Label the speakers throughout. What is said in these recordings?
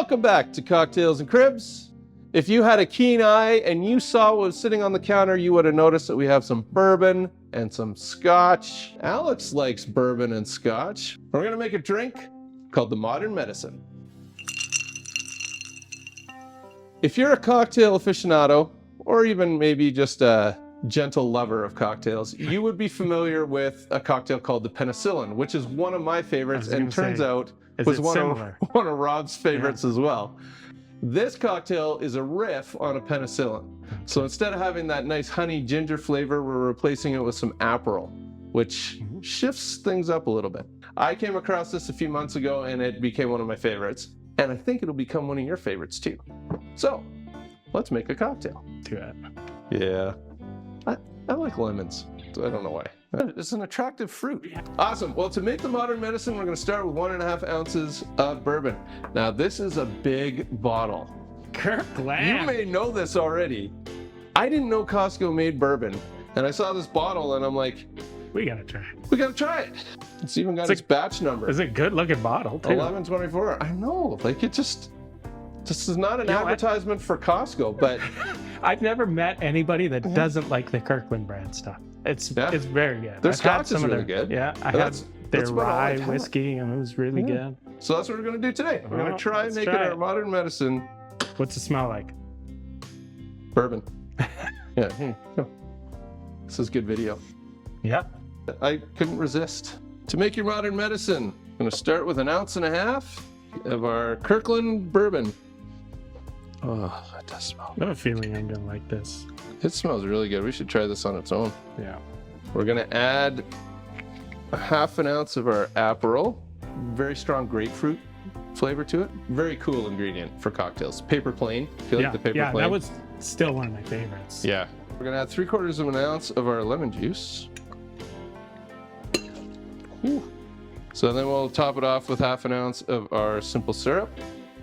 Speaker 1: Welcome back to Cocktails and Cribs. If you had a keen eye and you saw what was sitting on the counter, you would have noticed that we have some bourbon and some scotch. Alex likes bourbon and scotch. We're gonna make a drink called the Modern Medicine. If you're a cocktail aficionado, or even maybe just a gentle lover of cocktails, you would be familiar with a cocktail called the Penicillin, which is one of my favorites and turns out was one of Rob's favorites as well. This cocktail is a riff on a Penicillin. So instead of having that nice honey ginger flavor, we're replacing it with some Aperol, which shifts things up a little bit. I came across this a few months ago and it became one of my favorites. And I think it'll become one of your favorites too. So let's make a cocktail.
Speaker 2: Do it.
Speaker 1: Yeah. I like lemons. I don't know why. It's an attractive fruit. Awesome. Well, to make the Modern Medicine, we're going to start with 1.5 ounces of bourbon. Now, this is a big bottle.
Speaker 2: Kirkland.
Speaker 1: You may know this already. I didn't know Costco made bourbon. And I saw this bottle and I'm like,
Speaker 2: we got to try it.
Speaker 1: We got to try it. It's even got its batch number.
Speaker 2: It's a good looking bottle, too.
Speaker 1: 1124. I know. Like, it just... This is not an advertisement for Costco, but...
Speaker 2: I've never met anybody that doesn't like the Kirkland brand stuff. It's very good.
Speaker 1: Their Scotch is really good.
Speaker 2: Yeah, I had their rye whiskey, and it was really good.
Speaker 1: So that's what we're going to do today. We're going to try making our Modern Medicine.
Speaker 2: What's it smell like?
Speaker 1: Bourbon. Yeah, here you go. This is good video.
Speaker 2: Yeah.
Speaker 1: I couldn't resist. To make your Modern Medicine, I'm going to start with 1.5 ounces of our Kirkland bourbon. Oh, it does smell.
Speaker 2: I have a feeling I'm going to like this.
Speaker 1: It smells really good. We should try this on its own.
Speaker 2: Yeah.
Speaker 1: We're going to add 1/2 ounce of our Aperol. Very strong grapefruit flavor to it. Very cool ingredient for cocktails. Paper plane. If you like the paper plane.
Speaker 2: Yeah, that was still one of my favorites.
Speaker 1: Yeah. We're going to add 3/4 ounce of our lemon juice. Ooh. So then we'll top it off with 1/2 ounce of our simple syrup.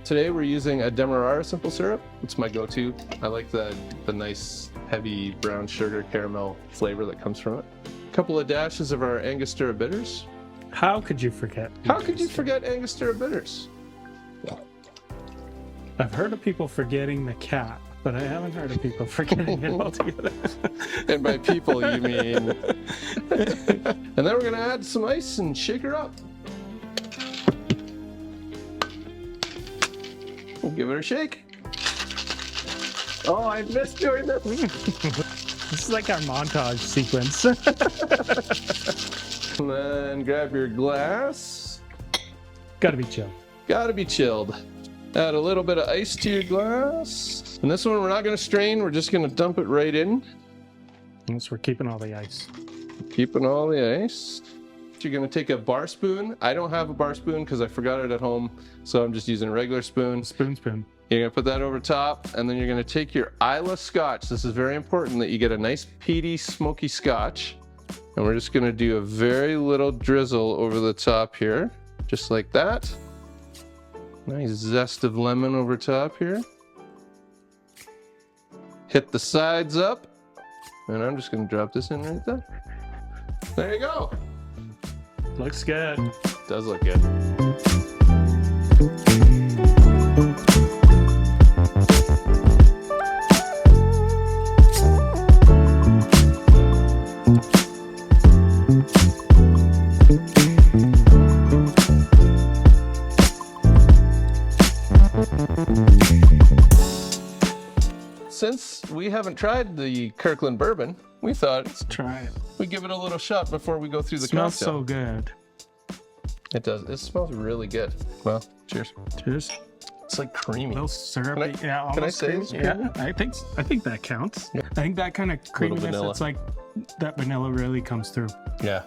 Speaker 1: Today we're using a Demara simple syrup. It's my go-to. I like the nice heavy brown sugar caramel flavor that comes from it. A couple of dashes of our Angostura bitters.
Speaker 2: How could you forget?
Speaker 1: How could you forget Angostura bitters?
Speaker 2: I've heard of people forgetting the cap, but I haven't heard of people forgetting it altogether.
Speaker 1: And by people, you mean... And then we're going to add some ice and shake her up. We'll give it a shake. Oh, I missed doing this.
Speaker 2: This is like our montage sequence.
Speaker 1: And then grab your glass.
Speaker 2: Gotta be chilled.
Speaker 1: Gotta be chilled. Add a little bit of ice to your glass. And this one we're not going to strain. We're just going to dump it right in.
Speaker 2: Unless we're keeping all the ice.
Speaker 1: Keeping all the ice. You're going to take a bar spoon. I don't have a bar spoon because I forgot it at home. So I'm just using a regular spoon.
Speaker 2: Spoon.
Speaker 1: You're going to put that over top. And then you're going to take your Islay Scotch. This is very important that you get a nice peaty, smoky Scotch. And we're just going to do a very little drizzle over the top here. Just like that. Nice zest of lemon over top here. Hit the sides up. And I'm just going to drop this in right there. There you go.
Speaker 2: Looks good.
Speaker 1: Does look good. Since we haven't tried the Kirkland bourbon, we thought
Speaker 2: let's try it.
Speaker 1: We'd give it a little shot before we go through the
Speaker 2: cocktail. It smells
Speaker 1: cocktail.
Speaker 2: so good.
Speaker 1: It does. It smells really good. Well, cheers.
Speaker 2: Cheers.
Speaker 1: It's like creamy.
Speaker 2: A little syrupy.
Speaker 1: Can I say it's creamy?
Speaker 2: Yeah, I think that counts. Yeah. I think that kind of creaminess, it's like that vanilla really comes through.
Speaker 1: Yeah.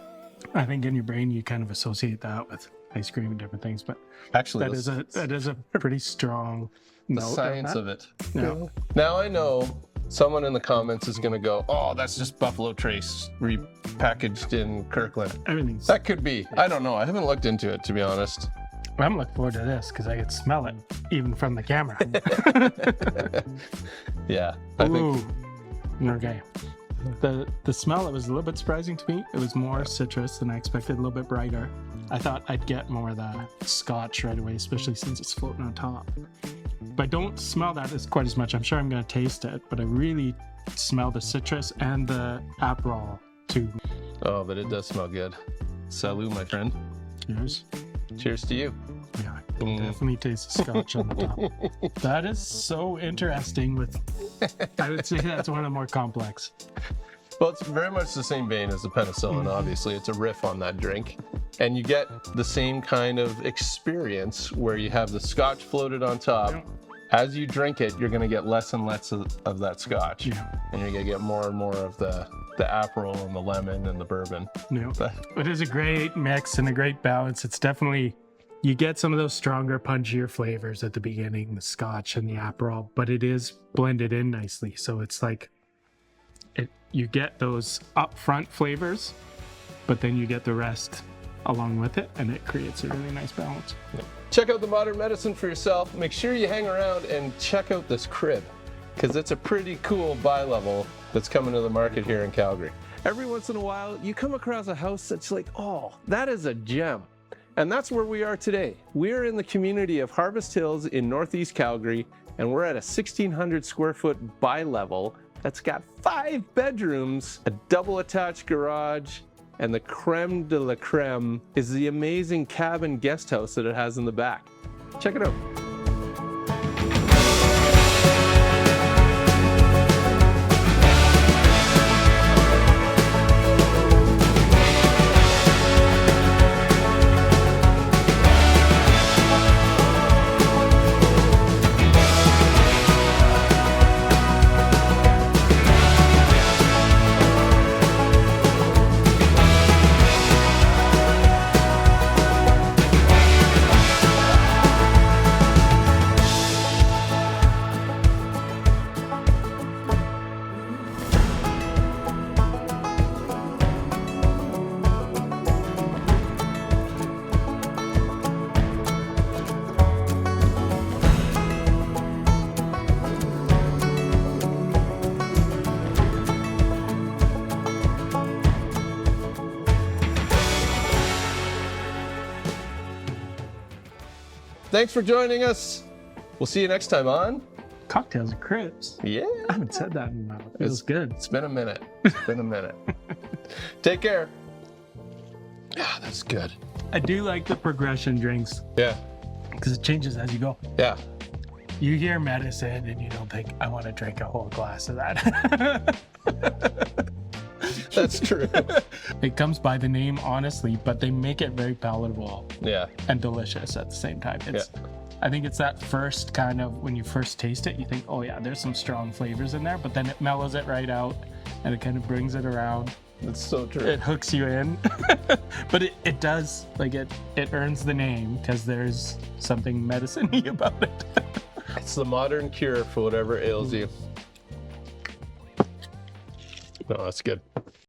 Speaker 2: I think in your brain you kind of associate that with ice cream and different things, but
Speaker 1: actually
Speaker 2: that is a pretty strong
Speaker 1: the science of it.
Speaker 2: Yeah.
Speaker 1: Now I know someone in the comments is going to go, oh, that's just Buffalo Trace repackaged in Kirkland. That could be. I don't know. I haven't looked into it, to be honest.
Speaker 2: I'm looking forward to this because I could smell it even from the camera.
Speaker 1: Yeah. I think.
Speaker 2: Okay. The smell, it was a little bit surprising to me. It was more citrus than I expected, a little bit brighter. I thought I'd get more of the Scotch right away, especially since it's floating on top. But I don't smell that as quite as much. I'm sure I'm going to taste it, but I really smell the citrus and the Aperol too.
Speaker 1: Oh, but it does smell good. Salut, my friend.
Speaker 2: Cheers.
Speaker 1: Cheers to you.
Speaker 2: Yeah, I can definitely taste the Scotch on the top. That is so interesting. I would say that's one of the more complex.
Speaker 1: Well, it's very much the same vein as the Penicillin, obviously. It's a riff on that drink. And you get the same kind of experience where you have the Scotch floated on top.
Speaker 2: Yeah.
Speaker 1: As you drink it, you're going to get less and less of that Scotch.
Speaker 2: Yeah.
Speaker 1: And you're going to get more and more of the Aperol and the lemon and the bourbon.
Speaker 2: Yeah. It is a great mix and a great balance. It's definitely, you get some of those stronger, punchier flavors at the beginning, the Scotch and the Aperol, but it is blended in nicely. So it's like, you get those upfront flavors, but then you get the rest along with it, and it creates a really nice balance.
Speaker 1: Yeah. Check out the Modern Medicine for yourself. Make sure you hang around and check out this crib, because it's a pretty cool bi-level that's coming to the market here in Calgary. Every once in a while, you come across a house that's like, oh, that is a gem. And that's where we are today. We're in the community of Harvest Hills in Northeast Calgary, and we're at a 1,600 square foot bi-level that's got 5 bedrooms, a double attached garage, and the creme de la creme is the amazing cabin guest house that it has in the back. Check it out. Thanks for joining us. We'll see you next time on
Speaker 2: Cocktails and Cribs.
Speaker 1: Yeah.
Speaker 2: I haven't said that in a while. It feels good.
Speaker 1: It's been a minute. It's been a minute. Take care. Ah, that's good.
Speaker 2: I do like the progression drinks
Speaker 1: Yeah.
Speaker 2: because it changes as you go.
Speaker 1: Yeah.
Speaker 2: You hear medicine and you don't think, I want to drink a whole glass of that.
Speaker 1: That's true.
Speaker 2: It comes by the name, honestly, but they make it very palatable
Speaker 1: Yeah.
Speaker 2: and delicious at the same time. I think it's that first kind of, when you first taste it, you think, oh yeah, there's some strong flavors in there, but then it mellows it right out and it kind of brings it around.
Speaker 1: That's so true.
Speaker 2: It hooks you in. But it does, like it earns the name because there's something medicine-y about it.
Speaker 1: It's the modern cure for whatever ails you. No, that's good.